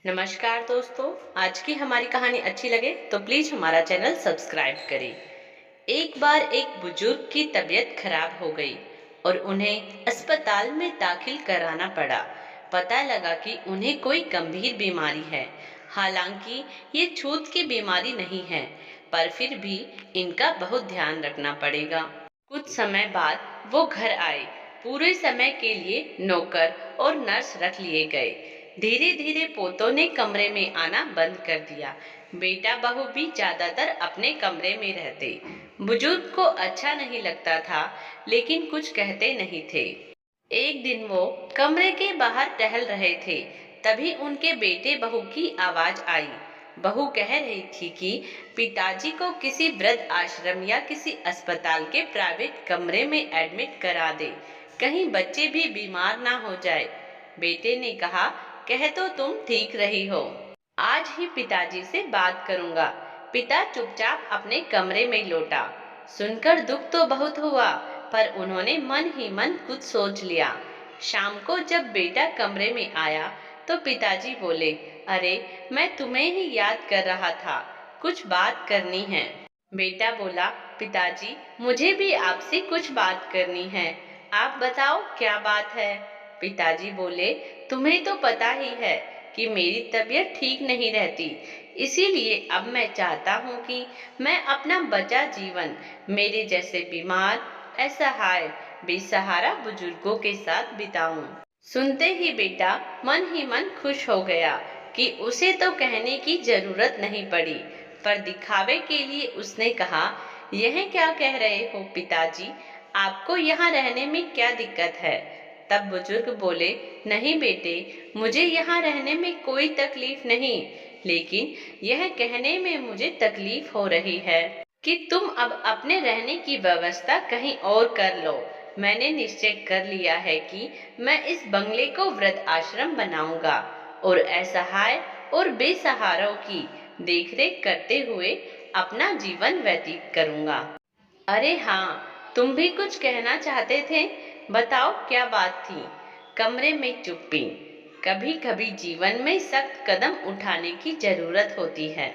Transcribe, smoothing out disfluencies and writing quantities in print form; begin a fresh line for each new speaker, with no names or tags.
नमस्कार दोस्तों। आज की हमारी कहानी अच्छी लगे तो प्लीज हमारा चैनल सब्सक्राइब करें। एक बार एक बुजुर्ग की तबीयत खराब हो गई और उन्हें अस्पताल में दाखिल कराना पड़ा। पता लगा कि उन्हें कोई गंभीर बीमारी है। हालांकि ये छूत की बीमारी नहीं है, पर फिर भी इनका बहुत ध्यान रखना पड़ेगा। कुछ समय बाद वो घर आए। पूरे समय के लिए नौकर और नर्स रख लिए गए। धीरे धीरे पोतों ने कमरे में आना बंद कर दिया। बेटा बहू भी ज्यादातर अपने कमरे में रहते। बुजुर्ग को अच्छा नहीं लगता था, लेकिन कुछ कहते नहीं थे। एक दिन वो कमरे के बाहर टहल रहे थे, तभी उनके बेटे बहू की आवाज आई। बहू कह रही थी कि पिताजी को किसी वृद्ध आश्रम या किसी अस्पताल के प्राइवेट कमरे में एडमिट करा दे, कहीं बच्चे भी बीमार ना हो जाए। बेटे ने कहा, कह तो तुम ठीक रही हो, आज ही पिताजी से बात करूंगा। पिता चुपचाप अपने कमरे में लौटा। सुनकर दुख तो बहुत हुआ, पर उन्होंने मन ही मन कुछ सोच लिया। शाम को जब बेटा कमरे में आया तो पिताजी बोले, अरे मैं तुम्हें ही याद कर रहा था, कुछ बात करनी है। बेटा बोला, पिताजी मुझे भी आपसे कुछ बात करनी है, आप बताओ क्या बात है। पिताजी बोले, तुम्हें तो पता ही है कि मेरी तबीयत ठीक नहीं रहती, इसीलिए अब मैं चाहता हूँ कि मैं अपना बचा जीवन मेरे जैसे बीमार, असहाय, बेसहारा बुजुर्गों के साथ बिताऊं। सुनते ही बेटा मन ही मन खुश हो गया कि उसे तो कहने की जरूरत नहीं पड़ी, पर दिखावे के लिए उसने कहा, यह क्या कह रहे हो पिताजी, आपको यहाँ रहने में क्या दिक्कत है। तब बुजुर्ग बोले, नहीं बेटे, मुझे यहाँ रहने में कोई तकलीफ नहीं, लेकिन यह कहने में मुझे तकलीफ हो रही है कि तुम अब अपने रहने की व्यवस्था कहीं और कर लो। मैंने निश्चय कर लिया है कि मैं इस बंगले को वृद्ध आश्रम बनाऊंगा और असहाय और बेसहारों की देखरेख करते हुए अपना जीवन व्यतीत करूंगा। अरे हाँ, तुम भी कुछ कहना चाहते थे, बताओ क्या बात थी। कमरे में चुप्पी। कभी कभी जीवन में सख्त कदम उठाने की जरूरत होती है।